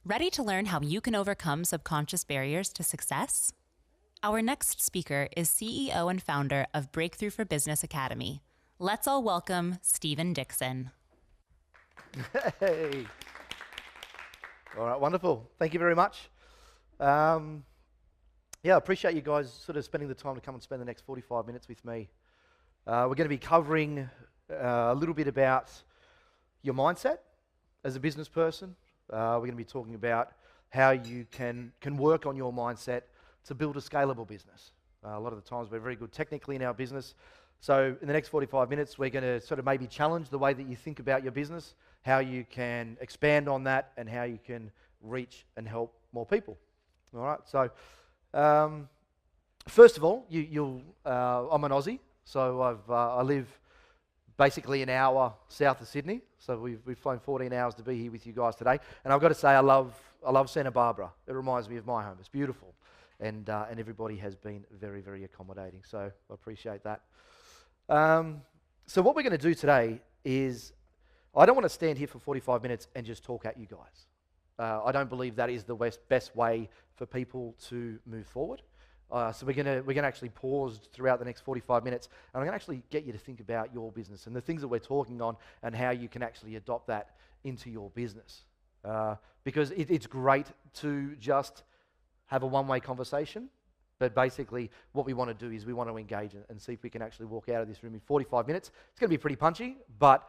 Ready to learn how you can overcome subconscious barriers to success? Our next speaker is CEO and founder of Breakthrough4Business Academy. Let's all welcome Stephen Dixon. Hey. All right, wonderful. Thank you very much. I appreciate you guys sort of spending the time to come and spend the next 45 minutes with me. We're going to be covering a little bit about your mindset as a business person. We're going to be talking about how you can work on your mindset to build a scalable business. A lot of the times we're very good technically in our business. So in the next 45 minutes, we're going to sort of maybe challenge the way that you think about your business, how you can expand on that, and how you can reach and help more people. All right. So first of all, I'm an Aussie, so I live basically an hour south of Sydney. So we've flown 14 hours to be here with you guys today, and I've got to say I love Santa Barbara. It reminds me of my home. It's beautiful, and everybody has been very, very accommodating. So I appreciate that. So what we're going to do today is, I don't want to stand here for 45 minutes and just talk at you guys. I don't believe that is the best way for people to move forward. So we're gonna actually pause throughout the next 45 minutes, and I'm gonna actually get you to think about your business and the things that we're talking on, and how you can actually adopt that into your business. Because it's great to just have a one-way conversation, but basically what we want to do is we want to engage and see if we can actually walk out of this room in 45 minutes. It's going to be pretty punchy, but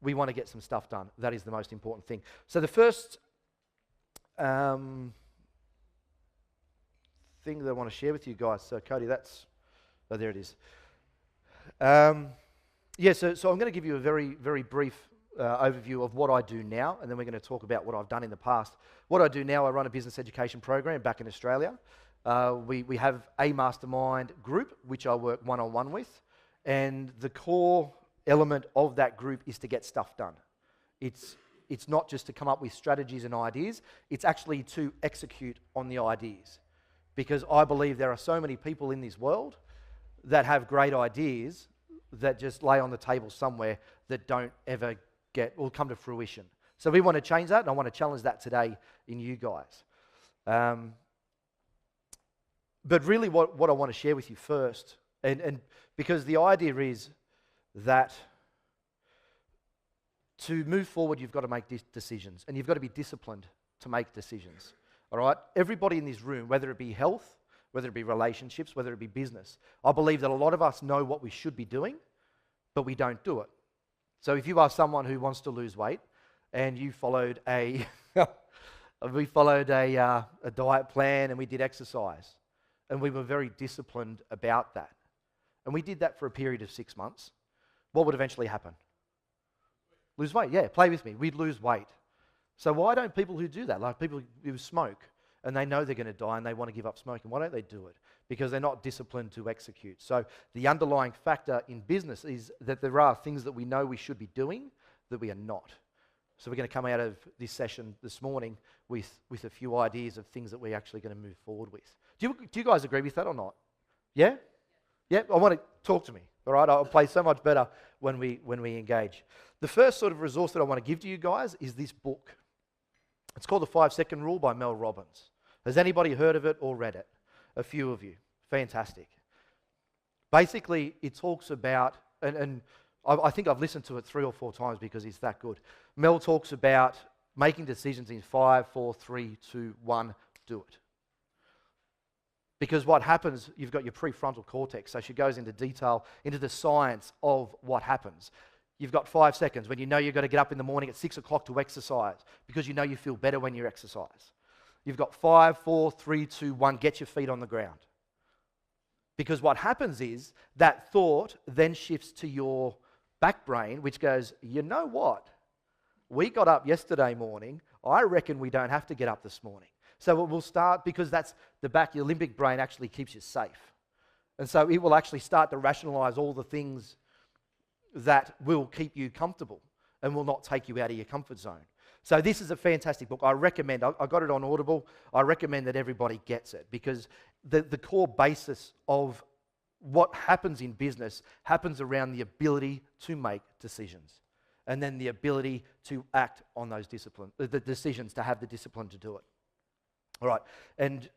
we want to get some stuff done. That is the most important thing. So the first thing that I want to share with you guys. So Cody, there it is. So I'm going to give you a very, very brief overview of what I do now, and then we're going to talk about what I've done in the past. What I do now, I run a business education program back in Australia. We have a mastermind group, which I work one-on-one with, and the core element of that group is to get stuff done. It's not just to come up with strategies and ideas, it's actually to execute on the ideas. Because I believe there are so many people in this world that have great ideas that just lay on the table somewhere that don't ever come to fruition. So we want to change that, and I want to challenge that today in you guys. But really what I want to share with you first, and because the idea is that to move forward, you've got to make decisions, and you've got to be disciplined to make decisions. All right? Everybody in this room, whether it be health, whether it be relationships, whether it be business, I believe that a lot of us know what we should be doing, but we don't do it. So if you are someone who wants to lose weight, and you followed we followed a diet plan, and we did exercise, and we were very disciplined about that, and we did that for a period of 6 months, what would eventually happen? Lose weight. Yeah, play with me. We'd lose weight. So why don't people who do that, like people who smoke, and they know they're going to die and they want to give up smoking, why don't they do it? Because they're not disciplined to execute. So the underlying factor in business is that there are things that we know we should be doing that we are not. So we're going to come out of this session this morning with a few ideas of things that we're actually going to move forward with. Do you guys agree with that or not? Yeah? Yeah? I want to talk to me. All right? I'll play so much better when we engage. The first sort of resource that I want to give to you guys is this book. It's called The 5-Second Rule by Mel Robbins. Has anybody heard of it or read it? A few of you. Fantastic. Basically, it talks about, and I think I've listened to it 3 or 4 times because it's that good. Mel talks about making decisions in 5, 4, 3, 2, 1, do it. Because what happens, you've got your prefrontal cortex, so she goes into detail, into the science of what happens. You've got 5 seconds when you know you've got to get up in the morning at 6 o'clock to exercise because you know you feel better when you exercise. You've got 5, 4, 3, 2, 1, get your feet on the ground. Because what happens is that thought then shifts to your back brain, which goes, you know what? We got up yesterday morning. I reckon we don't have to get up this morning. So it will start, because that's the back, your limbic brain actually keeps you safe. And so it will actually start to rationalize all the things that will keep you comfortable and will not take you out of your comfort zone. So this is a fantastic book. I recommend, I got it on Audible. I recommend that everybody gets it, because the core basis of what happens in business happens around the ability to make decisions. and then the ability to act on those the decisions, to have the discipline to do it. All right, and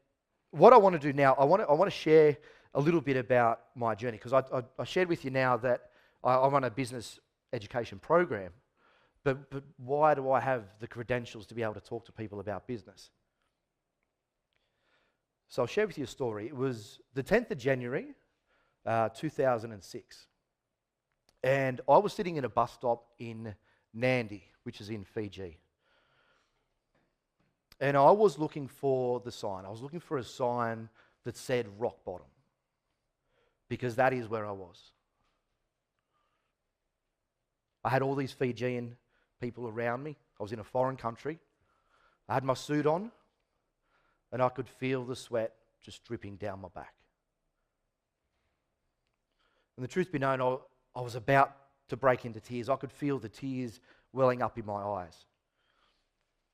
what I want to do now, I want to share a little bit about my journey, because I shared with you now that I run a business education program, but why do I have the credentials to be able to talk to people about business? So I'll share with you a story. It was the 10th of January, 2006. And I was sitting in a bus stop in Nandi, which is in Fiji. And I was looking for the sign. I was looking for a sign that said rock bottom, because that is where I was. I had all these Fijian people around me. I was in a foreign country. I had my suit on, and I could feel the sweat just dripping down my back. And the truth be known, I was about to break into tears. I could feel the tears welling up in my eyes.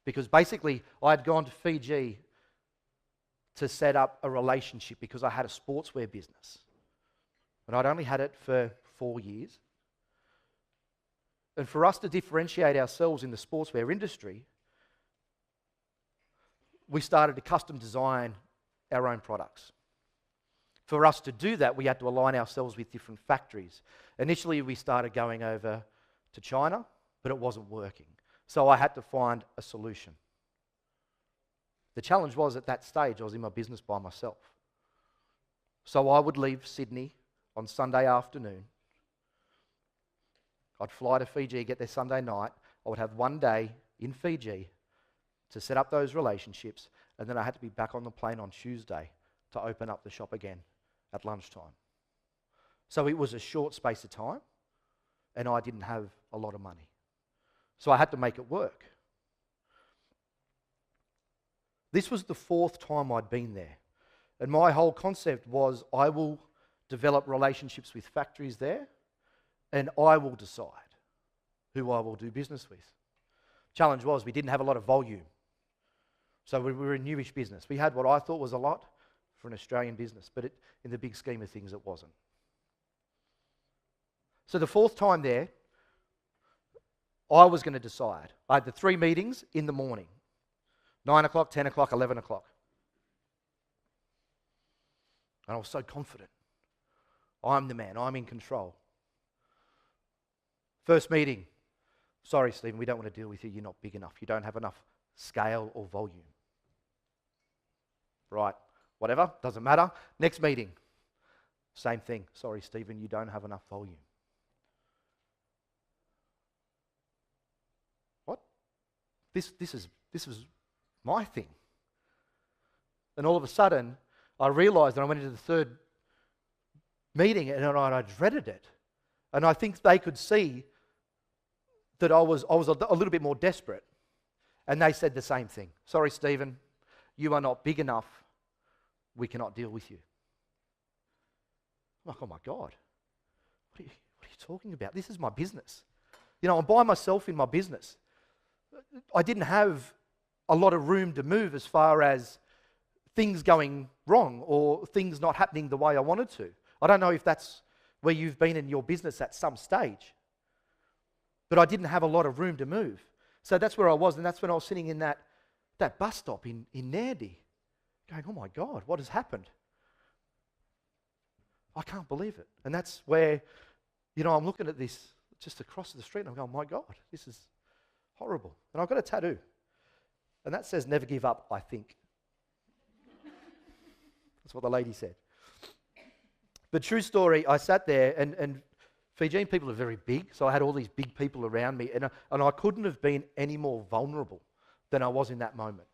Because basically, I had gone to Fiji to set up a relationship because I had a sportswear business. And I'd only had it for 4 years. And for us to differentiate ourselves in the sportswear industry, we started to custom design our own products. For us to do that, we had to align ourselves with different factories. Initially, we started going over to China, but it wasn't working. So I had to find a solution. The challenge was, at that stage, I was in my business by myself. So I would leave Sydney on Sunday afternoon. I'd fly to Fiji, get there Sunday night. I would have 1 day in Fiji to set up those relationships, and then I had to be back on the plane on Tuesday to open up the shop again at lunchtime. So it was a short space of time, and I didn't have a lot of money. So I had to make it work. This was the 4th time I'd been there, and my whole concept was, I will develop relationships with factories there, and I will decide who I will do business with. Challenge was, we didn't have a lot of volume. So we were a newish business. We had what I thought was a lot for an Australian business, but in the big scheme of things, it wasn't. So the 4th time there, I was going to decide. I had the 3 meetings in the morning. 9 o'clock, 10 o'clock, 11 o'clock. And I was so confident. I'm the man. I'm in control. First meeting. Sorry, Stephen, we don't want to deal with you. You're not big enough. You don't have enough scale or volume. Right. Whatever. Doesn't matter. Next meeting. Same thing. Sorry, Stephen, you don't have enough volume. What? This was my thing. And all of a sudden, I realised that I went into the 3rd meeting and I dreaded it. And I think they could see that I was a little bit more desperate. And they said the same thing. Sorry, Stephen, you are not big enough. We cannot deal with you. I'm like, oh my God, what are you talking about? This is my business. You know, I'm by myself in my business. I didn't have a lot of room to move as far as things going wrong or things not happening the way I wanted to. I don't know if that's where you've been in your business at some stage, but I didn't have a lot of room to move. So that's where I was, and that's when I was sitting in that bus stop in Nandi, going, oh my God, what has happened? I can't believe it. And that's where, you know, I'm looking at this just across the street, and I'm going, my God, this is horrible. And I've got a tattoo, and that says, never give up, I think. That's what the lady said. But true story, I sat there, and Fijian people are very big, so I had all these big people around me, and I couldn't have been any more vulnerable than I was in that moment.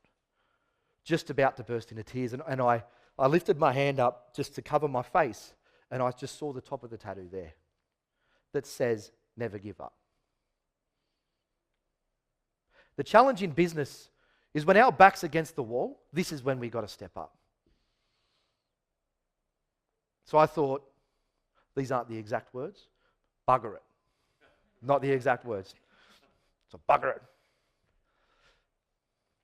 Just about to burst into tears, and I lifted my hand up just to cover my face, and I just saw the top of the tattoo there that says, never give up. The challenge in business is when our back's against the wall, this is when we got to step up. So I thought, these aren't the exact words, bugger it. Not the exact words. So bugger it.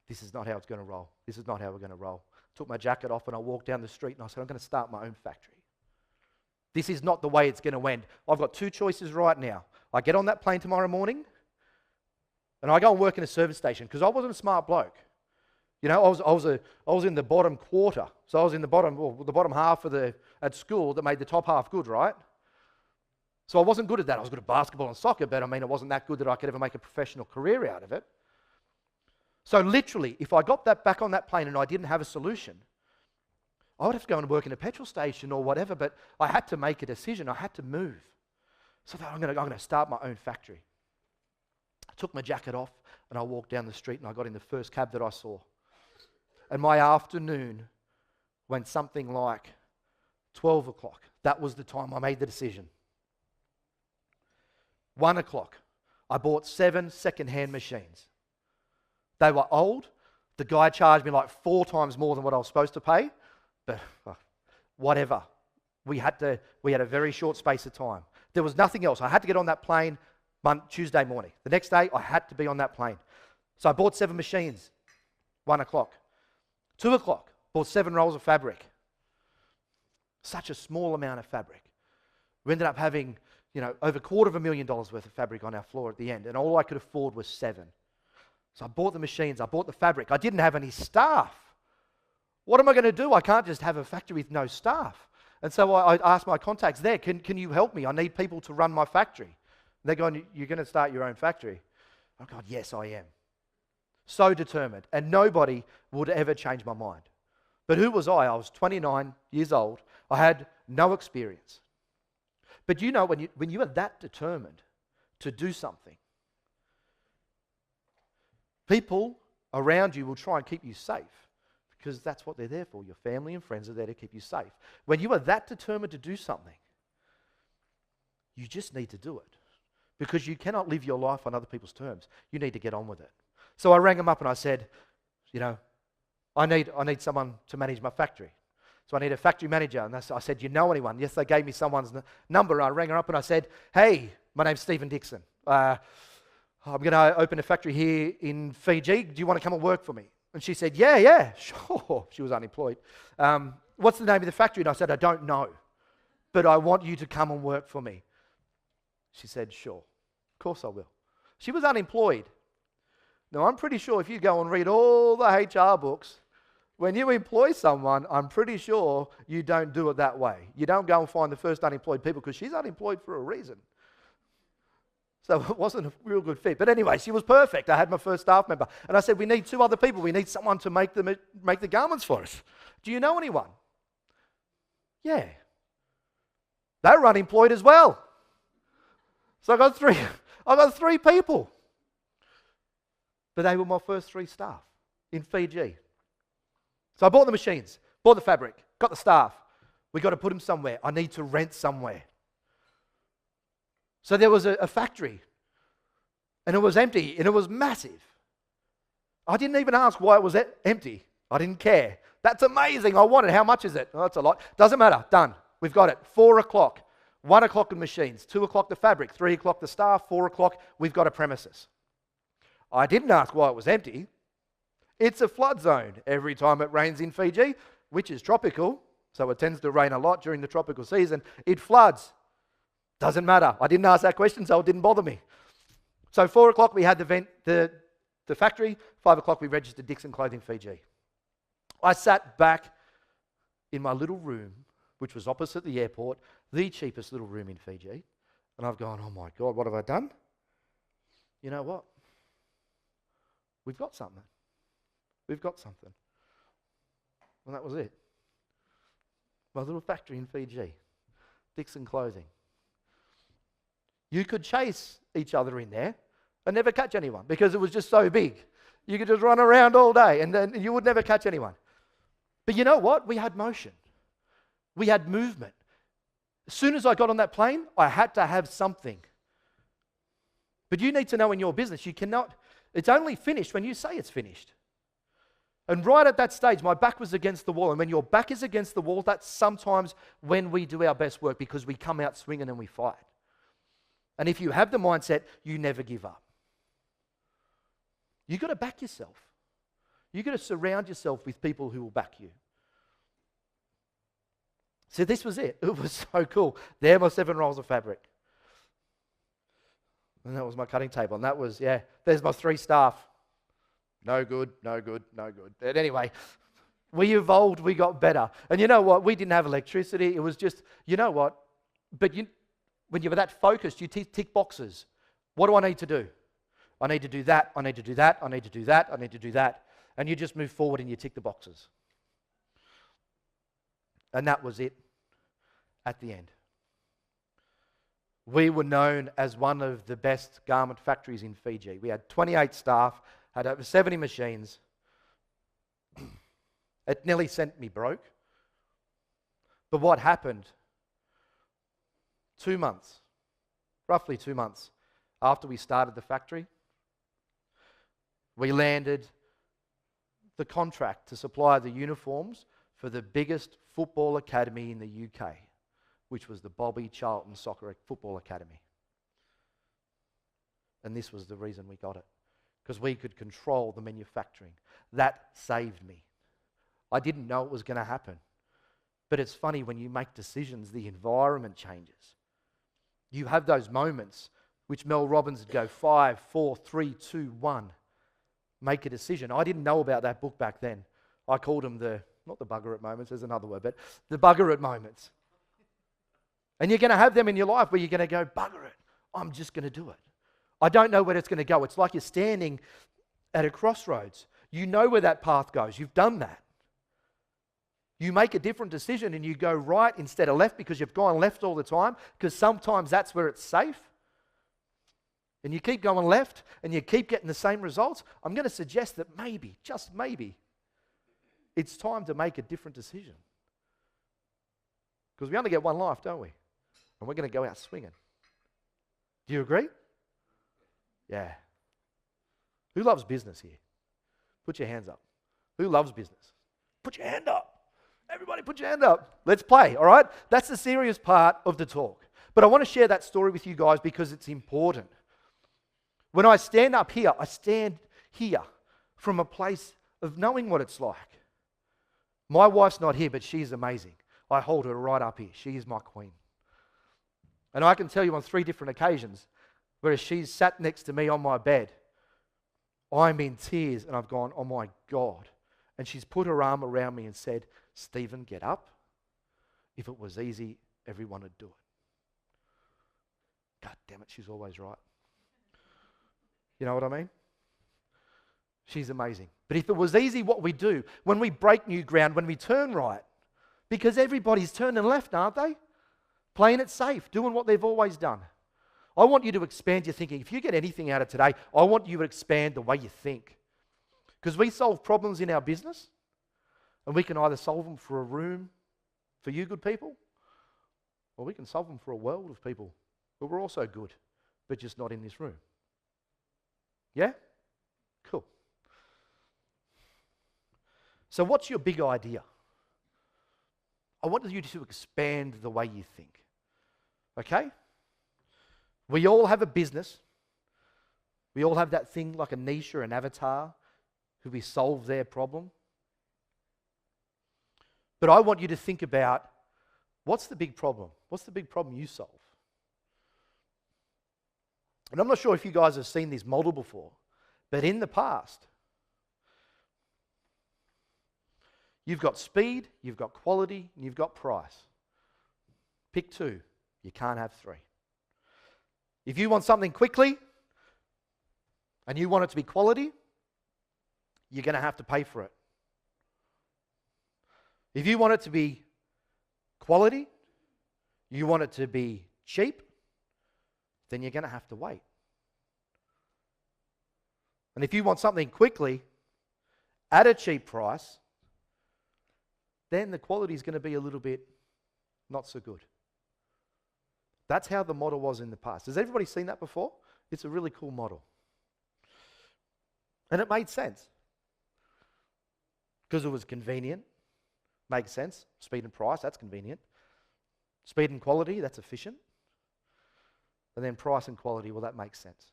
This is not how it's going to roll. This is not how we're going to roll. Took my jacket off and I walked down the street and I said, I'm going to start my own factory. This is not the way it's going to end. I've got 2 choices right now. I get on that plane tomorrow morning And I go and work in a service station because I wasn't a smart bloke. You know, I was in the bottom quarter. So I was in the bottom half at school that made the top half good, right? So I wasn't good at that. I was good at basketball and soccer, but I mean, it wasn't that good that I could ever make a professional career out of it. So literally, if I got that back on that plane and I didn't have a solution, I would have to go and work in a petrol station or whatever, but I had to make a decision. I had to move. So I'm going to start my own factory. I took my jacket off and I walked down the street and I got in the first cab that I saw. And my afternoon went something like 12 o'clock. That was the time I made the decision. 1 o'clock, I bought 7 second-hand machines. They were old. The guy charged me like 4 times more than what I was supposed to pay. But whatever. We had a very short space of time. There was nothing else. I had to get on that plane Tuesday morning. The next day, I had to be on that plane. So I bought 7 machines. 1 o'clock. 2 o'clock, bought 7 rolls of fabric. Such a small amount of fabric. We ended up having, over $250,000 worth of fabric on our floor at the end, and all I could afford was 7. So I bought the machines, I bought the fabric. I didn't have any staff. What am I going to do? I can't just have a factory with no staff. And so I asked my contacts there, can you help me? I need people to run my factory. And they're going, you're going to start your own factory? I'm going, yes, I am. So determined, and nobody would ever change my mind. But who was I? I was 29 years old. I had no experience. But when you are that determined to do something, people around you will try and keep you safe because that's what they're there for. Your family and friends are there to keep you safe. When you are that determined to do something, you just need to do it because you cannot live your life on other people's terms. You need to get on with it. So I rang them up and I said, I need someone to manage my factory. So I need a factory manager. And I said, you know anyone? Yes, they gave me someone's number. I rang her up and I said, hey, my name's Stephen Dixon. I'm going to open a factory here in Fiji. Do you want to come and work for me? And she said, yeah, sure. She was unemployed. What's the name of the factory? And I said, I don't know, but I want you to come and work for me. She said, sure. Of course I will. She was unemployed. Now, I'm pretty sure if you go and read all the HR books, when you employ someone, I'm pretty sure you don't do it that way. You don't go and find the first unemployed people because she's unemployed for a reason. So it wasn't a real good fit. But anyway, she was perfect. I had my first staff member. And I said, we need 2 other people. We need someone to make the garments for us. Do you know anyone? Yeah. They were unemployed as well. So I got 3 people. But they were my first 3 staff in Fiji. So I bought the machines, bought the fabric, got the staff. We got to put them somewhere. I need to rent somewhere. So there was a factory, and it was empty, and it was massive. I didn't even ask why it was empty. I didn't care. That's amazing. I want it. How much is it? Oh, that's a lot. Doesn't matter. Done. We've got it. 4 o'clock. 1 o'clock the machines. 2 o'clock the fabric. 3 o'clock the staff. 4 o'clock we've got a premises. I didn't ask why it was empty. It's a flood zone every time it rains in Fiji, which is tropical, so it tends to rain a lot during the tropical season. It floods. Doesn't matter. I didn't ask that question, so it didn't bother me. So 4 o'clock we had the factory. 5 o'clock we registered Dixon Clothing Fiji. I sat back in my little room, which was opposite the airport, the cheapest little room in Fiji, and I've gone, oh my God, what have I done? You know what? We've got something. We've got something. And that was it. My little factory in Fiji, Dixon Clothing. You could chase each other in there and never catch anyone because it was just so big. You could just run around all day and then you would never catch anyone. But you know what? We had motion. We had movement. As soon as I got on that plane, I had to have something. But you need to know in your business, you cannot, it's only finished when you say it's finished. And right at that stage, my back was against the wall. And when your back is against the wall, that's sometimes when we do our best work because we come out swinging and we fight. And if you have the mindset, you never give up. You've got to back yourself. You've got to surround yourself with people who will back you. So this was it. It was so cool. There were 7 rolls of fabric. And that was my cutting table. And that was, there's my 3 staff. No good, no good, no good. But anyway, we evolved, we got better. And you know what? We didn't have electricity. It was just, you know what? But when you were that focused, you tick boxes. What do I need to do? I need to do that, I need to do that, I need to do that, I need to do that. And you just move forward and you tick the boxes. And that was it at the end. We were known as one of the best garment factories in Fiji. We had 28 staff, had over 70 machines. It nearly sent me broke. But what happened? 2 months, roughly 2 months after we started the factory, we landed the contract to supply the uniforms for the biggest football academy in the UK, which was the Bobby Charlton Soccer Football Academy. And this was the reason we got it, because we could control the manufacturing. That saved me. I didn't know it was going to happen. But it's funny, when you make decisions, the environment changes. You have those moments which Mel Robbins would go 5, 4, 3, 2, 1. Make a decision. I didn't know about that book back then. I called them not the bugger at moments, there's another word, but the bugger at moments. And you're going to have them in your life where you're going to go, bugger it, I'm just going to do it. I don't know where it's going to go. It's like you're standing at a crossroads. You know where that path goes. You've done that. You make a different decision and you go right instead of left because you've gone left all the time, because sometimes that's where it's safe. And you keep going left and you keep getting the same results. I'm going to suggest that maybe, just maybe, it's time to make a different decision. Because we only get one life, don't we? And we're going to go out swinging. Do you agree? Yeah. Who loves business here? Put your hands up. Who loves business? Put your hand up. Everybody put your hand up. Let's play, all right? That's the serious part of the talk. But I want to share that story with you guys because it's important. When I stand up here, I stand here from a place of knowing what it's like. My wife's not here, but she's amazing. I hold her right up here. She is my queen. And I can tell you on 3 different occasions, where she's sat next to me on my bed, I'm in tears and I've gone, oh my God. And she's put her arm around me and said, Stephen, get up. If it was easy, everyone would do it. God damn it, she's always right. You know what I mean? She's amazing. But if it was easy, what we do, when we break new ground, when we turn right, because everybody's turning left, aren't they? Playing it safe, doing what they've always done. I want you to expand your thinking. If you get anything out of today, I want you to expand the way you think. Because we solve problems in our business, and we can either solve them for a room for you good people, or we can solve them for a world of people who are also good, but just not in this room. Yeah? Cool. So what's your big idea? I want you to expand the way you think. Okay? We all have a business. We all have that thing like a niche or an avatar who we solve their problem. But I want you to think about, what's the big problem? What's the big problem you solve? And I'm not sure if you guys have seen this model before, but in the past, you've got speed, you've got quality, and you've got price. Pick 2. You can't have 3. If you want something quickly, and you want it to be quality, you're going to have to pay for it. If you want it to be quality, you want it to be cheap, then you're going to have to wait. And if you want something quickly at a cheap price, then the quality is going to be a little bit not so good. That's how the model was in the past. Has everybody seen that before? It's a really cool model. And it made sense. Because it was convenient. Makes sense. Speed and price, that's convenient. Speed and quality, that's efficient. And then price and quality, well, that makes sense.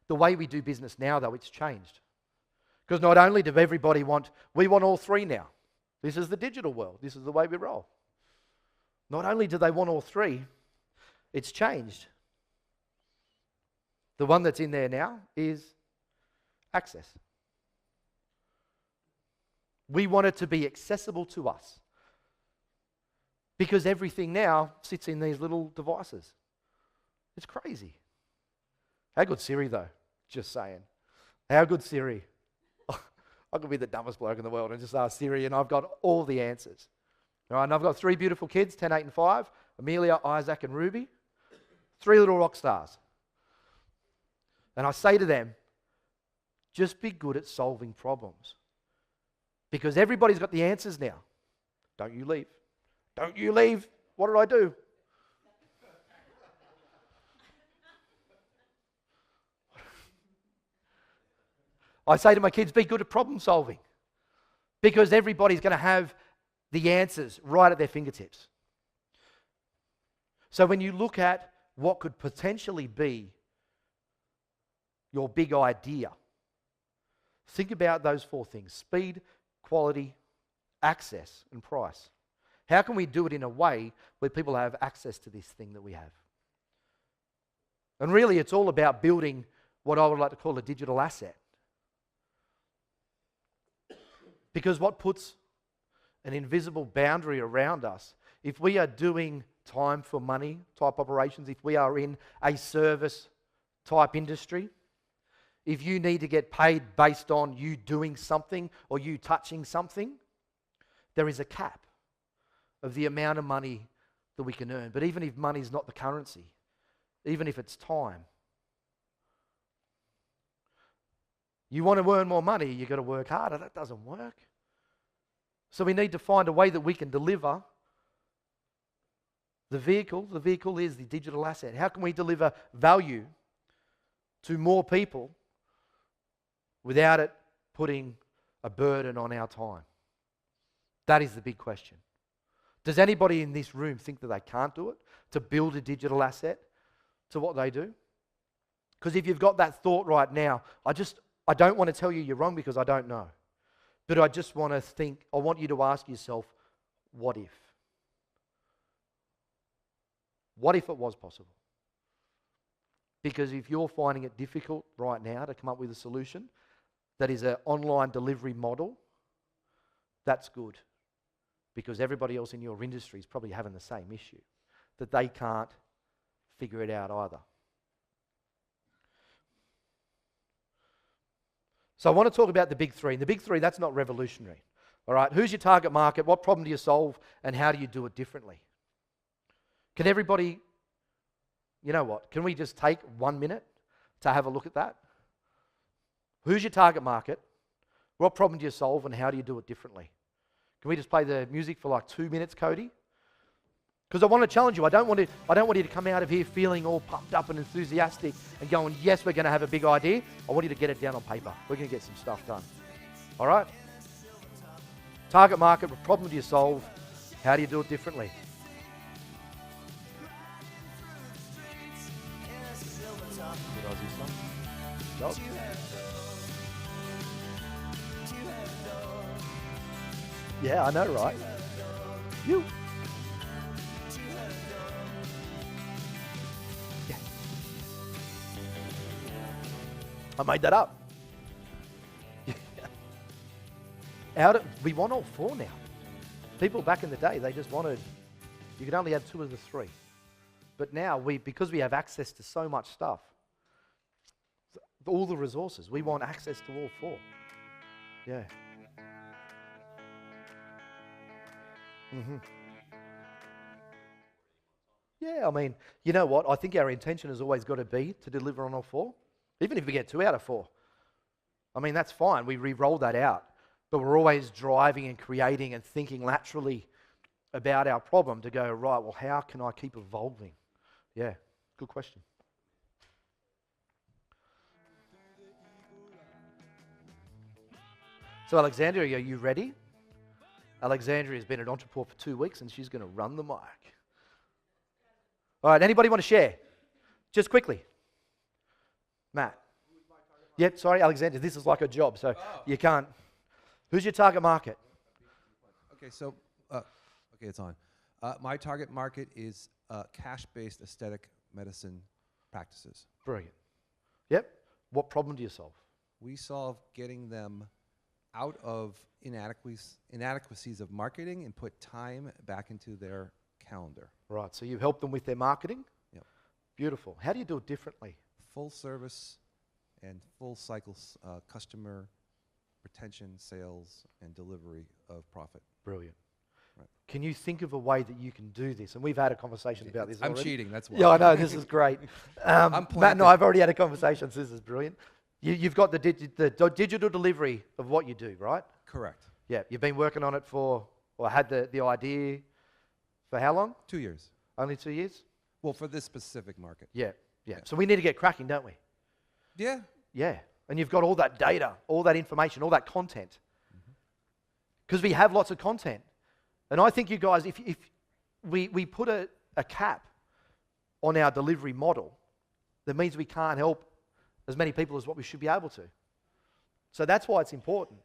The way we do business now, though, it's changed. Because not only do everybody we want all 3 now. This is the digital world. This is the way we roll. Not only do they want all 3, it's changed. The one that's in there now is access. We want it to be accessible to us because everything now sits in these little devices. It's crazy. How good Siri though? Just saying. How good Siri? I could be the dumbest bloke in the world and just ask Siri and I've got all the answers. All right, and I've got 3 beautiful kids, 10, 8 and 5, Amelia, Isaac and Ruby. 3 little rock stars. And I say to them, just be good at solving problems. Because everybody's got the answers now. Don't you leave. Don't you leave. What did I do? I say to my kids, be good at problem solving. Because everybody's going to have the answers right at their fingertips. So when you look at what could potentially be your big idea, think about those 4 things: speed, quality, access, and price. How can we do it in a way where people have access to this thing that we have? And really, it's all about building what I would like to call a digital asset. Because what puts an invisible boundary around us, if we are doing time for money type operations, if we are in a service type industry, if you need to get paid based on you doing something or you touching something, there is a cap of the amount of money that we can earn. But even if money is not the currency, even if it's time, you want to earn more money, you've got to work harder. That doesn't work. So we need to find a way that we can deliver the vehicle. The vehicle is the digital asset. How can we deliver value to more people without it putting a burden on our time? That is the big question. Does anybody in this room think that they can't do it, to build a digital asset to what they do? Because if you've got that thought right now, I don't want to tell you you're wrong because I don't know. But I just want to think, I want you to ask yourself, what if? What if it was possible? Because if you're finding it difficult right now to come up with a solution that is an online delivery model, that's good. Because everybody else in your industry is probably having the same issue, that they can't figure it out either. So I want to talk about the big 3. And the big 3, that's not revolutionary. All right, who's your target market? What problem do you solve? And how do you do it differently? Can everybody, you know what, can we just take 1 minute to have a look at that? Who's your target market? What problem do you solve? And how do you do it differently? Can we just play the music for like 2 minutes, Cody? Because I want to challenge you. I don't want you to come out of here feeling all pumped up and enthusiastic and going, yes, we're going to have a big idea. I want you to get it down on paper. We're going to get some stuff done. All right? Target market, what problem do you solve? How do you do it differently? Good Aussie song. Job. Yeah, I know, right? You. Yeah. I made that up. We want all 4 now. People back in the day, they just wanted, you could only have 2 of the 3. But now, because we have access to so much stuff, all the resources, we want access to all 4. Yeah. Mm-hmm. Yeah, I mean, you know what? I think our intention has always got to be to deliver on all 4. Even if we get 2 out of 4. I mean, that's fine. We re-roll that out. But we're always driving and creating and thinking laterally about our problem to go, right, well, how can I keep evolving? Yeah, good question. So Alexandria, are you ready? Alexandria has been at Ontrapalooza for 2 weeks and she's going to run the mic. All right, anybody want to share? Just quickly. Matt. Yep, sorry, Alexandria, this is like a job, so you can't. Who's your target market? Okay, so, okay, it's on. My target market is cash-based aesthetic medicine practices. Brilliant. Yep. What problem do you solve? We solve getting them out of inadequacies of marketing and put time back into their calendar. Right, so you help them with their marketing? Yep. Beautiful. How do you do it differently? Full service and full cycle customer retention, sales, and delivery of profit. Brilliant. Right. Can you think of a way that you can do this? And we've had a conversation about this I'm already. cheating, that's why. Yeah, I know, this is great. Matt and I have already had a conversation, so this is brilliant. You've got the digital delivery of what you do, right? Correct. Yeah, you've been working on it or had the idea for how long? 2 years. Only 2 years? Well, for this specific market. Yeah. So we need to get cracking, don't we? Yeah. Yeah. And you've got all that data, all that information, all that content. Because we have lots of content. And I think you guys, if we put a cap on our delivery model, that means we can't help as many people as what we should be able to. So that's why it's important.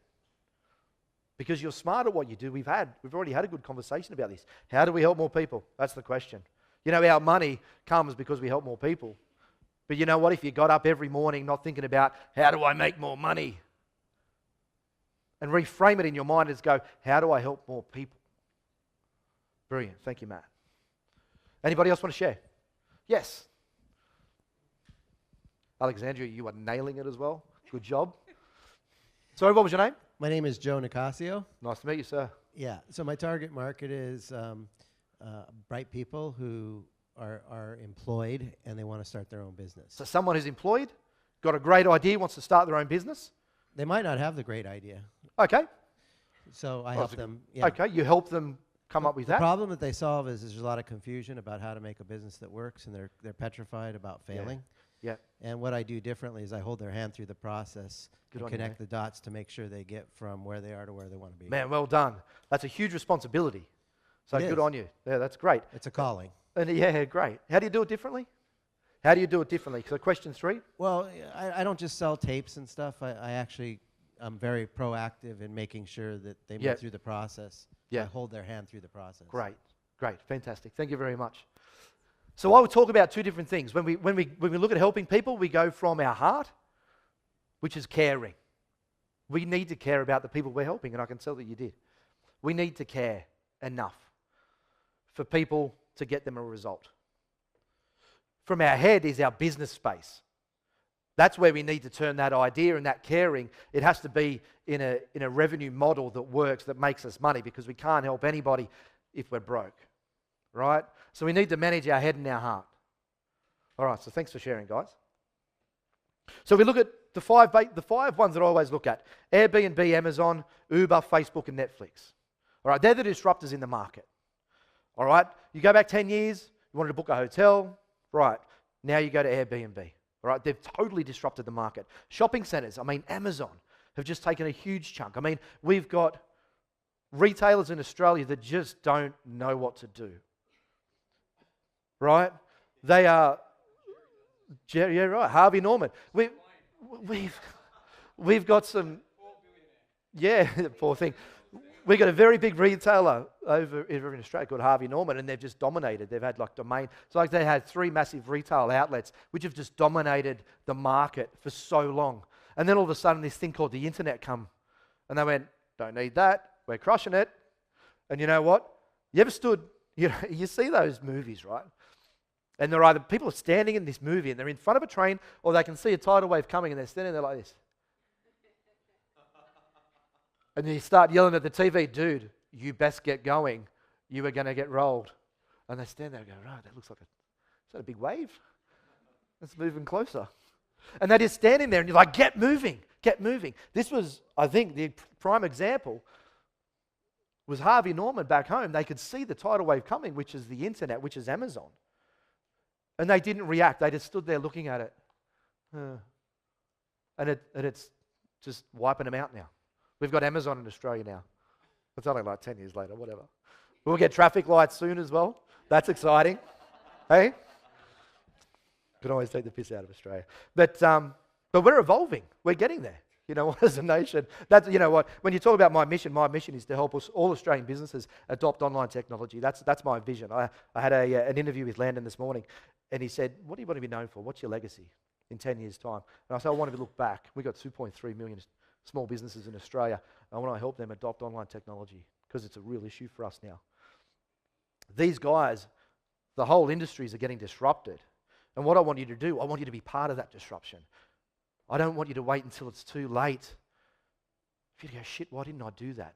Because you're smart at what you do. We've already had a good conversation about this. How do we help more people? That's the question. You know, our money comes because we help more people. But you know what? If you got up every morning not thinking about, how do I make more money? And reframe it in your mind as go, how do I help more people? Brilliant. Thank you, Matt. Anybody else want to share? Yes. Alexandria, you are nailing it as well. Good job. Sorry, what was your name? My name is Joe Nicasio. Nice to meet you, sir. Yeah, so my target market is bright people who are employed and they want to start their own business. So someone who's employed, got a great idea, wants to start their own business. They might not have the great idea. Okay. So I help them. Yeah. Okay, you help them come up with The that. problem that they solve is there's a lot of confusion about how to make a business that works, and they're petrified about failing. Yeah. And what I do differently is I hold their hand through the process Good and on you, connect mate. the dots to make sure they get from where they are to where they want to be. Man, well done. That's a huge responsibility. So It good is. on you. Yeah, that's great. It's a calling. And yeah, great. How do you do it differently? How do you do it differently? So question 3. Well, I don't just sell tapes and stuff. I'm very proactive in making sure that they Yeah. move through the process. Yeah. I hold their hand through the process. Great. Fantastic. Thank you very much. So I would talk about 2 different things. When we look at helping people, we go from our heart, which is caring. We need to care about the people we're helping, and I can tell that you did. We need to care enough for people to get them a result. From our head is our business space. That's where we need to turn that idea and that caring. It has to be in a revenue model that works, that makes us money, because we can't help anybody if we're broke, right? So we need to manage our head and our heart. All right, so thanks for sharing, guys. So we look at the five ones that I always look at: Airbnb, Amazon, Uber, Facebook, and Netflix. All right, they're the disruptors in the market. All right, you go back 10 years, you wanted to book a hotel, right? Now you go to Airbnb. All right, they've totally disrupted the market. Shopping centers, Amazon have just taken a huge chunk. We've got retailers in Australia that just don't know what to do. Right? They are, yeah, right, Harvey Norman. We've got some, yeah, poor thing. We've got a very big retailer over in Australia called Harvey Norman, and they've just dominated. They've had domain. It's like they had 3 massive retail outlets, which have just dominated the market for so long. And then all of a sudden, this thing called the internet come, and they went, don't need that. We're crushing it. And you know what? You ever stood, you see those movies, right? And they're either, people are standing in this movie and they're in front of a train, or they can see a tidal wave coming and they're standing there like this. And then you start yelling at the TV, dude, you best get going. You are going to get rolled. And they stand there and go, right, that looks like is that a big wave? It's moving closer. And they're just standing there and you're like, get moving. This was, I think, the prime example was Harvey Norman back home. They could see the tidal wave coming, which is the internet, which is Amazon. And they didn't react. They just stood there looking at it. And it's just wiping them out now. We've got Amazon in Australia now. It's only like 10 years later, whatever. We'll get traffic lights soon as well. That's exciting. Hey? Can always take the piss out of Australia. But we're evolving. We're getting there. You know what, as a nation. That's, you know what, when you talk about my mission is to help us, all Australian businesses adopt online technology. That's my vision. I had an interview with Landon this morning, and he said, what do you want to be known for? What's your legacy? in 10 years' time? And I say, I want to look back. We've got 2.3 million small businesses in Australia. I want to help them adopt online technology because it's a real issue for us now. These guys, the whole industries are getting disrupted. And what I want you to do, I want you to be part of that disruption. I don't want you to wait until it's too late. If you go, shit, why didn't I do that?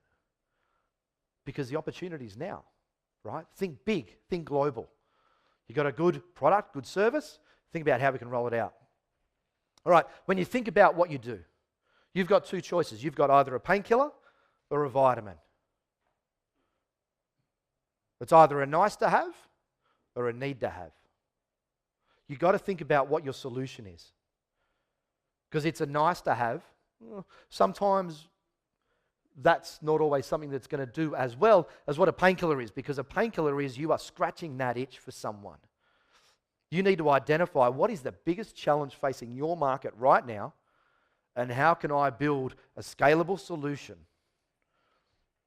Because the opportunity is now, right? Think big, think global. You got a good product, good service, think about how we can roll it out. All right, when you think about what you do, you've got two choices. You've got either a painkiller or a vitamin. It's either a nice to have or a need to have. You've got to think about what your solution is. Because it's a nice to have. Sometimes that's not always something that's going to do as well as what a painkiller is, because a painkiller is you are scratching that itch for someone. You need to identify what is the biggest challenge facing your market right now, and how can I build a scalable solution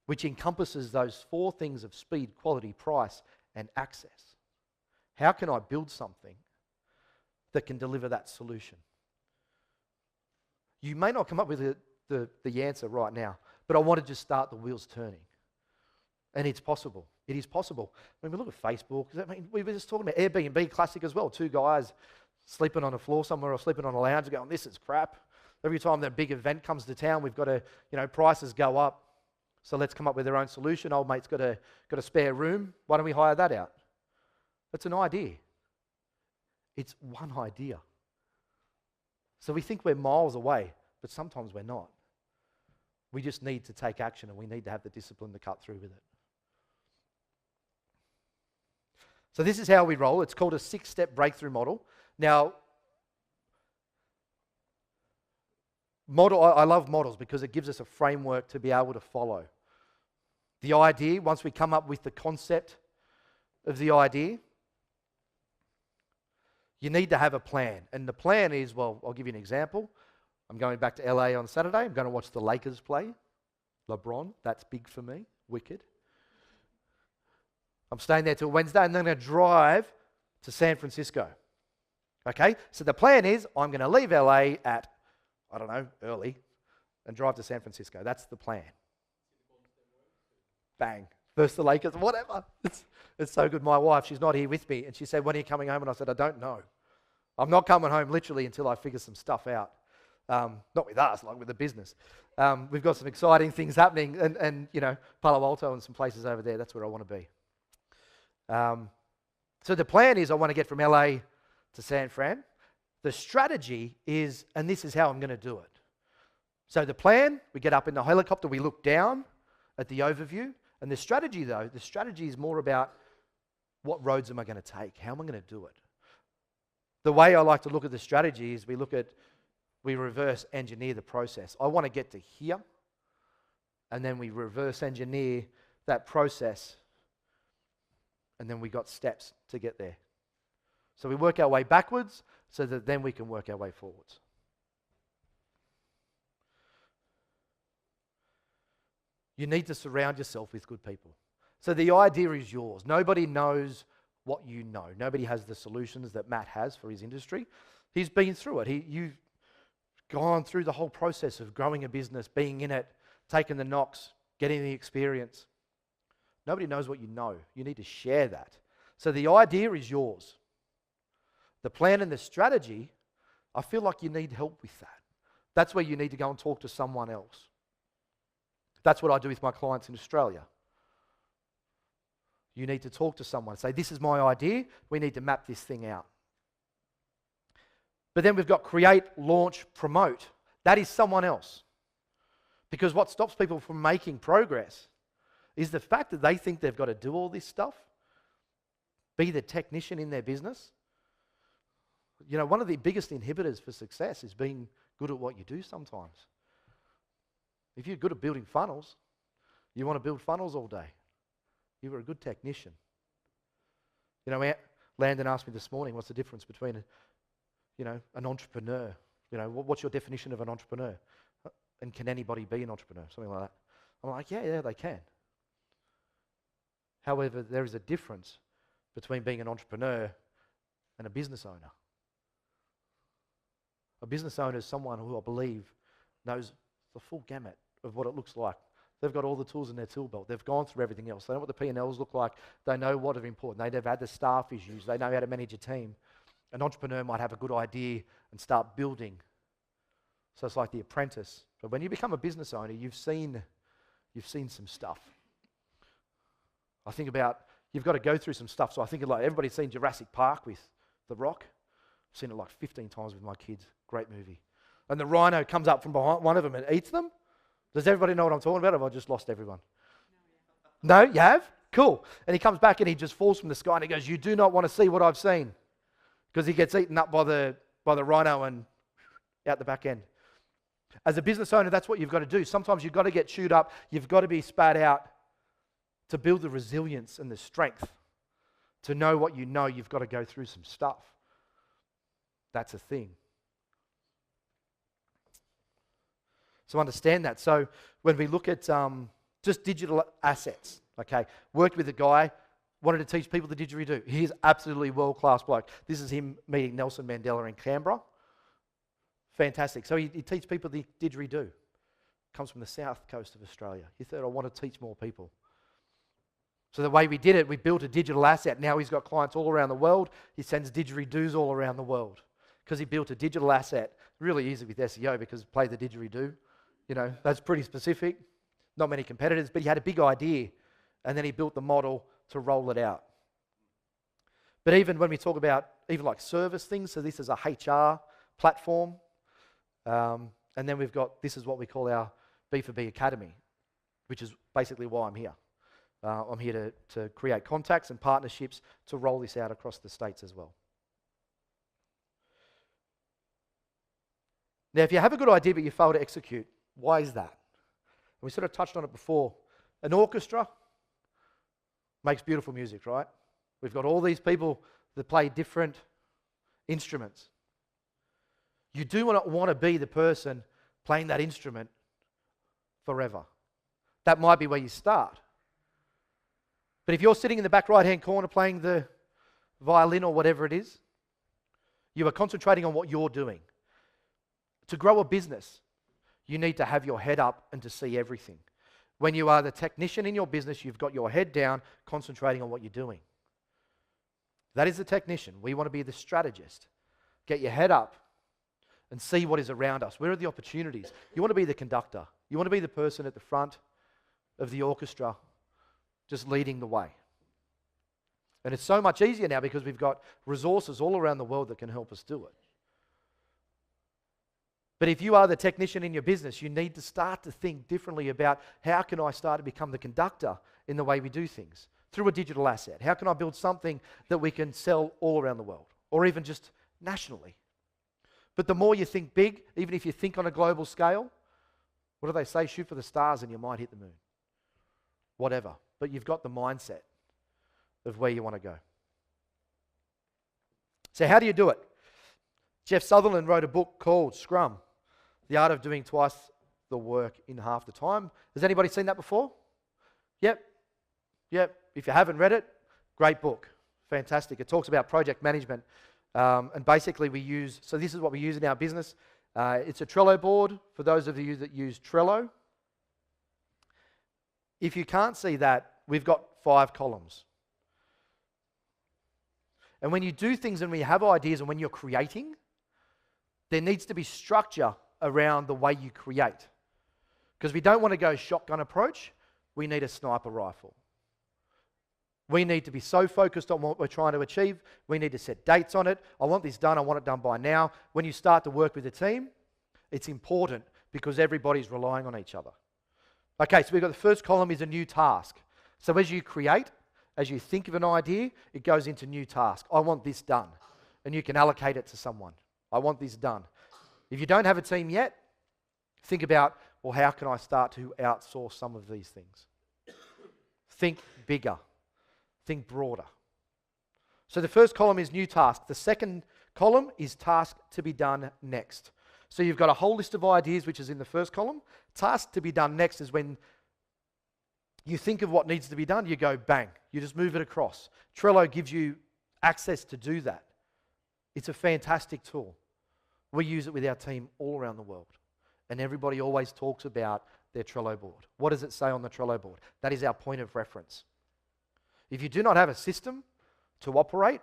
which encompasses those four things of speed, quality, price, and access. How can I build something that can deliver that solution? You may not come up with the answer right now, but I want to just start the wheels turning. And it's possible. It is possible. When we look at Facebook, we were just talking about Airbnb, classic as well. Two guys sleeping on a floor somewhere or sleeping on a lounge going, this is crap. Every time that big event comes to town, we've got to, prices go up. So let's come up with our own solution. Old mate's got a spare room. Why don't we hire that out? That's an idea. It's one idea. So we think we're miles away, but sometimes we're not. We just need to take action, and we need to have the discipline to cut through with it. So this is how we roll. It's called a 6-step breakthrough model. Now, I love models because it gives us a framework to be able to follow. The idea, once we come up with the concept of the idea, you need to have a plan. And the plan is, well, I'll give you an example. I'm going back to LA on Saturday. I'm going to watch the Lakers play. LeBron, that's big for me. Wicked. I'm staying there till Wednesday, and then I'm going to drive to San Francisco. Okay? So the plan is I'm going to leave LA at, early, and drive to San Francisco. That's the plan. Bang. Versus the Lakers, whatever. It's so good. My wife, she's not here with me, and she said, when are you coming home? And I said, I don't know. I'm not coming home literally until I figure some stuff out. Not with us, like with the business. We've got some exciting things happening, and Palo Alto and some places over there. That's where I want to be. So the plan is I want to get from LA to San Fran. The strategy is, and this is how I'm going to do it. So the plan, we get up in the helicopter, we look down at the overview. And the strategy is more about what roads am I going to take? How am I going to do it? The way I like to look at the strategy is we reverse engineer the process. I want to get to here, and then we reverse engineer that process, and then we got steps to get there. So we work our way backwards so that then we can work our way forwards. You need to surround yourself with good people. So the idea is yours. Nobody knows what you know. Nobody has the solutions that Matt has for his industry. He's been through it. You've gone through the whole process of growing a business, being in it, taking the knocks, getting the experience. Nobody knows what you know. You need to share that. So the idea is yours. The plan and the strategy, I feel like you need help with that. That's where you need to go and talk to someone else. That's what I do with my clients in Australia. You need to talk to someone, say, this is my idea, we need to map this thing out. But then we've got create, launch, promote. That is someone else. Because what stops people from making progress is the fact that they think they've got to do all this stuff, be the technician in their business. One of the biggest inhibitors for success is being good at what you do sometimes. If you're good at building funnels, you want to build funnels all day. You were a good technician. Landon asked me this morning, what's the difference between an entrepreneur? What's your definition of an entrepreneur? And can anybody be an entrepreneur? Something like that. I'm like, yeah, they can. However, there is a difference between being an entrepreneur and a business owner. A business owner is someone who I believe knows the full gamut of what it looks like. They've got all the tools in their tool belt. They've gone through everything else. They know what the P&Ls look like. They know what are important. They've had the staff issues. They know how to manage a team. An entrepreneur might have a good idea and start building. So it's like The Apprentice. But when you become a business owner, you've seen some stuff. I think about, you've got to go through some stuff. So I think of like, everybody's seen Jurassic Park with The Rock. I've seen it like 15 times with my kids. Great movie. And the rhino comes up from behind one of them and eats them. Does everybody know what I'm talking about, or have I just lost everyone? No, you have? Cool. And he comes back and he just falls from the sky and he goes, you do not want to see what I've seen. Because he gets eaten up by the rhino and out the back end. As a business owner, that's what you've got to do. Sometimes you've got to get chewed up. You've got to be spat out to build the resilience and the strength. To know what you know, you've got to go through some stuff. That's a thing. So understand that. So when we look at just digital assets, okay, worked with a guy, wanted to teach people the didgeridoo. He's absolutely world-class bloke. This is him meeting Nelson Mandela in Canberra. Fantastic. So he teaches people the didgeridoo. Comes from the south coast of Australia. He thought, I want to teach more people. So the way we did it, we built a digital asset. Now he's got clients all around the world. He sends didgeridoos all around the world because he built a digital asset. Really easy with SEO because play the didgeridoo. You know, that's pretty specific. Not many competitors, but he had a big idea and then he built the model to roll it out. But even when we talk about even like service things, so this is a HR platform. And then we've got, this is what we call our B4B Academy, which is basically why I'm here. I'm here to create contacts and partnerships to roll this out across the states as well. Now, if you have a good idea but you fail to execute, why is that? We sort of touched on it before. An orchestra makes beautiful music, right? We've got all these people that play different instruments. You do not want to be the person playing that instrument forever. That might be where you start. But if you're sitting in the back right-hand corner playing the violin or whatever it is, you are concentrating on what you're doing. To grow a business, you need to have your head up and to see everything. When you are the technician in your business, you've got your head down, concentrating on what you're doing. That is the technician. We want to be the strategist. Get your head up and see what is around us. Where are the opportunities? You want to be the conductor. You want to be the person at the front of the orchestra just leading the way. And it's so much easier now because we've got resources all around the world that can help us do it. But if you are the technician in your business, you need to start to think differently about how can I start to become the conductor in the way we do things through a digital asset. How can I build something that we can sell all around the world or even just nationally? But the more you think big, even if you think on a global scale, what do they say? Shoot for the stars and you might hit the moon. Whatever. But you've got the mindset of where you want to go. So how do you do it? Jeff Sutherland wrote a book called Scrum, The Art of Doing Twice the Work in Half the Time. Has anybody seen that before? Yep. If you haven't read it, great book. Fantastic. It talks about project management. And basically so this is what we use in our business. It's a Trello board for those of you that use Trello. If you can't see that, we've got 5 columns. And when you do things and when you have ideas and when you're creating, there needs to be structure around the way you create. Because we don't want to go shotgun approach, we need a sniper rifle. We need to be so focused on what we're trying to achieve. We need to set dates on it. I want this done. I want it done by now. When you start to work with a team, it's important because everybody's relying on each other. Okay, so we've got the first column is a new task. So as you create, as you think of an idea, it goes into new task. I want this done. And you can allocate it to someone. I want this done. If you don't have a team yet, think about, well, how can I start to outsource some of these things? Think bigger. Think broader. So the first column is new task. The second column is task to be done next. So you've got a whole list of ideas, which is in the first column. Task to be done next is when you think of what needs to be done, you go bang. You just move it across. Trello gives you access to do that. It's a fantastic tool. We use it with our team all around the world. And everybody always talks about their Trello board. What does it say on the Trello board? That is our point of reference. If you do not have a system to operate,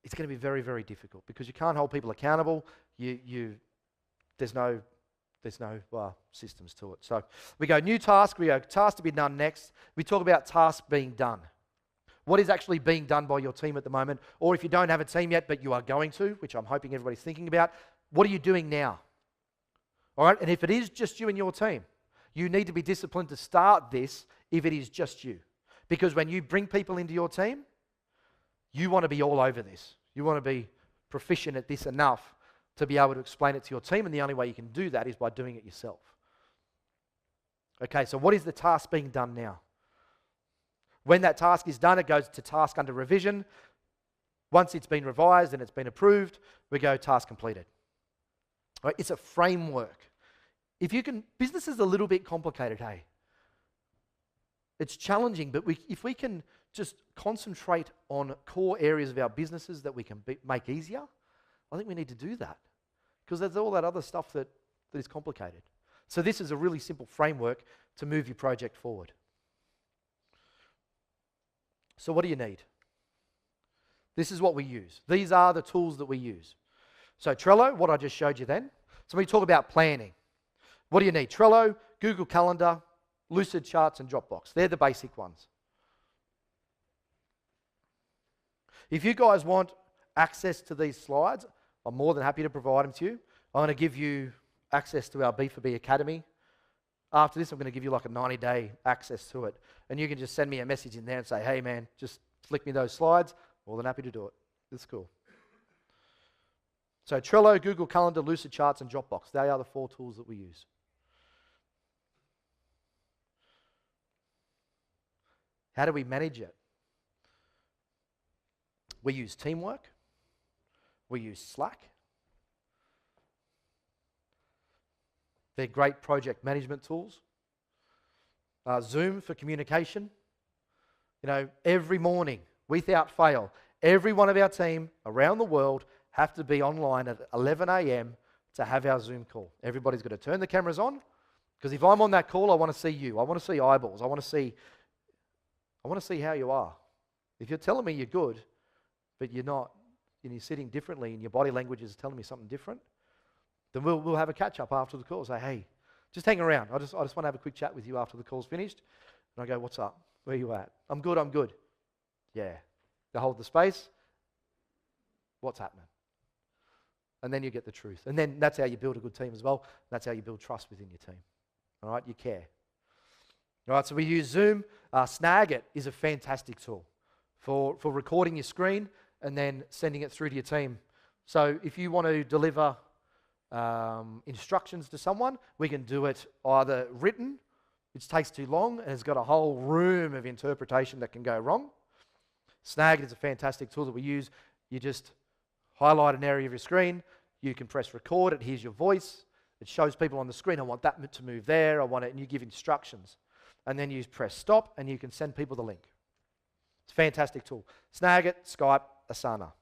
it's going to be very, very difficult because you can't hold people accountable. There's no systems to it. So we go new task, we go task to be done next. We talk about task being done. What is actually being done by your team at the moment? Or if you don't have a team yet, but you are going to, which I'm hoping everybody's thinking about, what are you doing now? All right, and if it is just you and your team, you need to be disciplined to start this if it is just you. Because when you bring people into your team, you want to be all over this. You want to be proficient at this enough to be able to explain it to your team, and the only way you can do that is by doing it yourself. Okay, so what is the task being done now? When that task is done, it goes to task under revision. Once it's been revised and it's been approved, we go task completed. All right, it's a framework. Business is a little bit complicated, hey? It's challenging, but if we can just concentrate on core areas of our businesses that we can make easier, I think we need to do that. Because there's all that other stuff that is complicated. So this is a really simple framework to move your project forward. So what do you need? This is what we use. These are the tools that we use. So Trello, what I just showed you then. So when we talk about planning, what do you need? Trello, Google Calendar, Lucid Charts, and Dropbox. They're the basic ones. If you guys want access to these slides, I'm more than happy to provide them to you. I'm going to give you access to our B4B Academy. After this, I'm going to give you like a 90-day access to it. And you can just send me a message in there and say, hey man, just flick me those slides. More than happy to do it. It's cool. So Trello, Google Calendar, Lucid Charts, and Dropbox. They are the 4 tools that we use. How do we manage it? We use Teamwork. We use Slack. They're great project management tools. Zoom for communication. You know, every morning, without fail, every one of our team around the world have to be online at 11 a.m. to have our Zoom call. Everybody's got to turn the cameras on, because if I'm on that call, I want to see you. I want to see eyeballs. I want to see how you are. If you're telling me you're good, but you're not, and you're sitting differently and your body language is telling me something different, then we'll have a catch-up after the call. Say, hey, just hang around. I just want to have a quick chat with you after the call's finished. And I go, what's up? Where you at? I'm good. Yeah. They hold the space. What's happening? And then you get the truth. And then that's how you build a good team as well. That's how you build trust within your team. All right? You care. All right, so we use Zoom. Snagit is a fantastic tool for recording your screen and then sending it through to your team. So if you want to deliver instructions to someone, we can do it either written, which takes too long and has got a whole room of interpretation that can go wrong. Snagit is a fantastic tool that we use. You just highlight an area of your screen, you can press record, it hears your voice, it shows people on the screen, I want that to move there, I want it, and you give instructions. And then you press stop and you can send people the link. It's a fantastic tool. Snagit, Skype, Asana.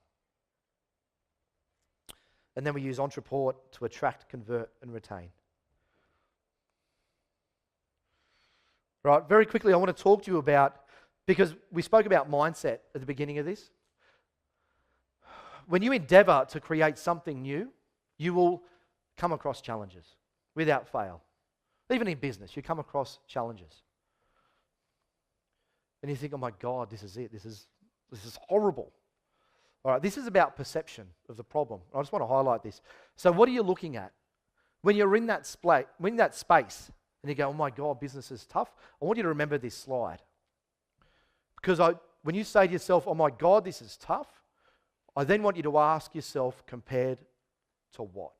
And then we use Ontrapalooza to attract, convert, and retain. Right, very quickly I want to talk to you about, because we spoke about mindset at the beginning of this. When you endeavor to create something new, you will come across challenges without fail. Even in business, you come across challenges. And you think, oh my God, this is it. This is horrible. All right, this is about perception of the problem. I just want to highlight this. So what are you looking at? When you're in that space and you go, oh my God, business is tough, I want you to remember this slide. Because when you say to yourself, oh my God, this is tough, I then want you to ask yourself, compared to what?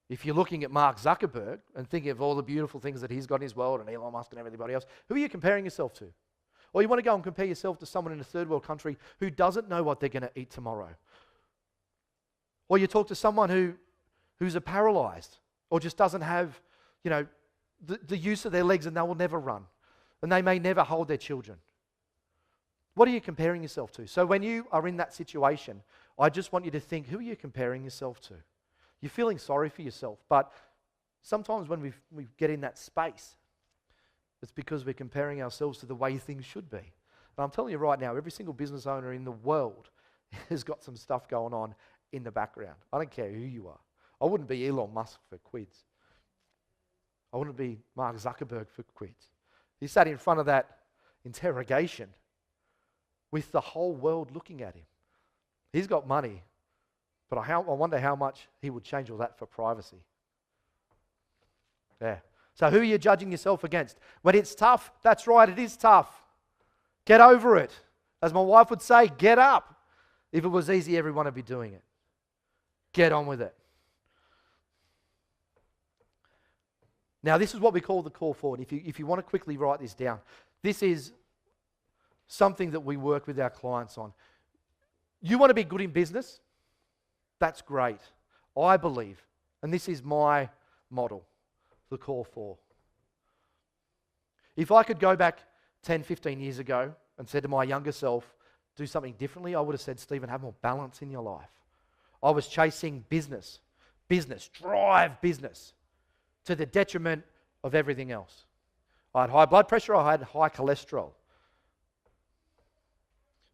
If you're looking at Mark Zuckerberg and thinking of all the beautiful things that he's got in his world and Elon Musk and everybody else, who are you comparing yourself to? Or you want to go and compare yourself to someone in a third world country who doesn't know what they're going to eat tomorrow. Or you talk to someone who's paralyzed or just doesn't have, the use of their legs and they will never run. And they may never hold their children. What are you comparing yourself to? So when you are in that situation, I just want you to think, who are you comparing yourself to? You're feeling sorry for yourself, but sometimes when we get in that space, it's because we're comparing ourselves to the way things should be. And I'm telling you right now, every single business owner in the world has got some stuff going on in the background. I don't care who you are. I wouldn't be Elon Musk for quids. I wouldn't be Mark Zuckerberg for quids. He sat in front of that interrogation with the whole world looking at him. He's got money, but I wonder how much he would change all that for privacy. Yeah. So who are you judging yourself against? When it's tough, that's right, it is tough. Get over it. As my wife would say, get up. If it was easy, everyone would be doing it. Get on with it. Now, this is what we call the call forward. If you want to quickly write this down, this is something that we work with our clients on. You want to be good in business? That's great. I believe, and this is my model, the call for. If I could go back 10, 15 years ago and said to my younger self, do something differently, I would have said, Stephen, have more balance in your life. I was chasing business, drive business, to the detriment of everything else. I had high blood pressure, I had high cholesterol.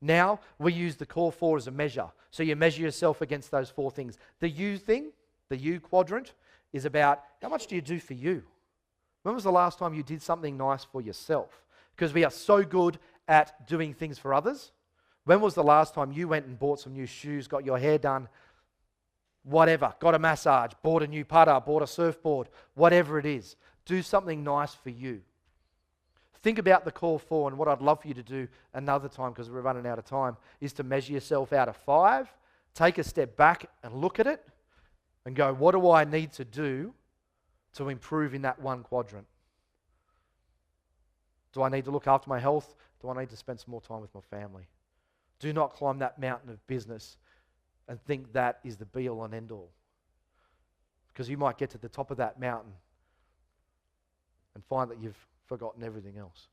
Now, we use the core four as a measure. So you measure yourself against those four things. The U thing, the U quadrant, is about how much do you do for you? When was the last time you did something nice for yourself? Because we are so good at doing things for others. When was the last time you went and bought some new shoes, got your hair done, whatever, got a massage, bought a new putter, bought a surfboard, whatever it is? Do something nice for you. Think about the call for, and what I'd love for you to do another time, because we're running out of time, is to measure yourself out of 5, take a step back and look at it, and go, what do I need to do to improve in that one quadrant? Do I need to look after my health? Do I need to spend some more time with my family? Do not climb that mountain of business and think that is the be-all and end-all. Because you might get to the top of that mountain and find that you've forgotten everything else.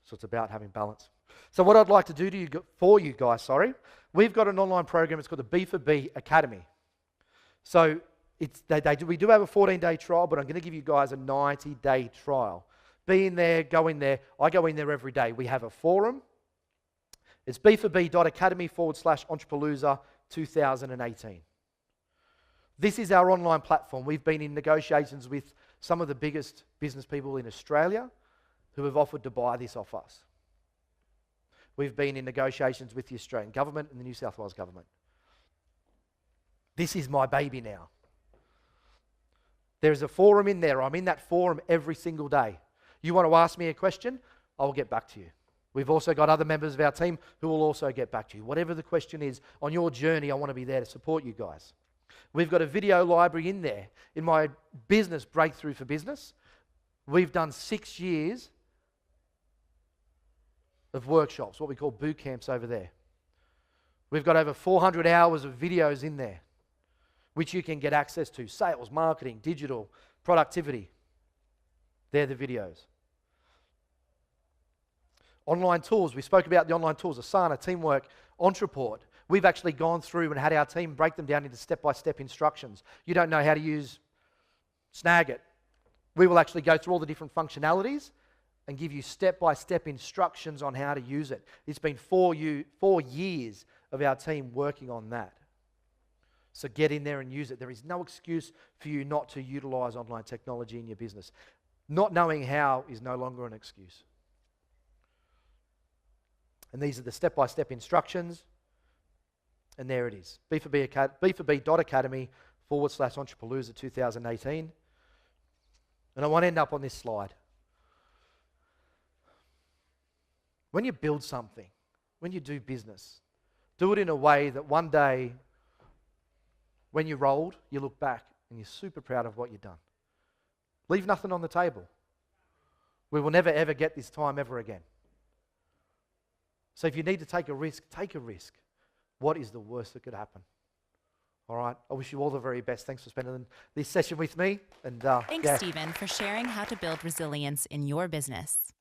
So it's about having balance. So what I'd like to do for you guys, we've got an online program. It's called the B4B Academy. So we do have a 14-day trial, but I'm going to give you guys a 90-day trial. Be in there, go in there. I go in there every day. We have a forum. It's b4b.academy/Ontrapalooza 2018. This is our online platform. We've been in negotiations with some of the biggest business people in Australia who have offered to buy this off us. We've been in negotiations with the Australian government and the New South Wales government. This is my baby now. There's a forum in there. I'm in that forum every single day. You want to ask me a question? I'll get back to you. We've also got other members of our team who will also get back to you. Whatever the question is on your journey, I want to be there to support you guys. We've got a video library in there. In my business, Breakthrough4Business, we've done 6 years of workshops, what we call boot camps over there. We've got over 400 hours of videos in there, which you can get access to. Sales, marketing, digital, productivity. They're the videos. Online tools. We spoke about the online tools, Asana, Teamwork, Ontraport. We've actually gone through and had our team break them down into step-by-step instructions. You don't know how to use Snagit. We will actually go through all the different functionalities and give you step-by-step instructions on how to use it. It's been 4 years of our team working on that. So get in there and use it. There is no excuse for you not to utilize online technology in your business. Not knowing how is no longer an excuse. And these are the step-by-step instructions. And there it is. b4b.academy/Ontrapalooza 2018. And I want to end up on this slide. When you build something, when you do business, do it in a way that one day, when you're old, you look back and you're super proud of what you've done. Leave nothing on the table. We will never ever get this time ever again. So if you need to take a risk, take a risk. What is the worst that could happen? All right. I wish you all the very best. Thanks for spending this session with me. And Thanks, Stephen, for sharing how to build resilience in your business.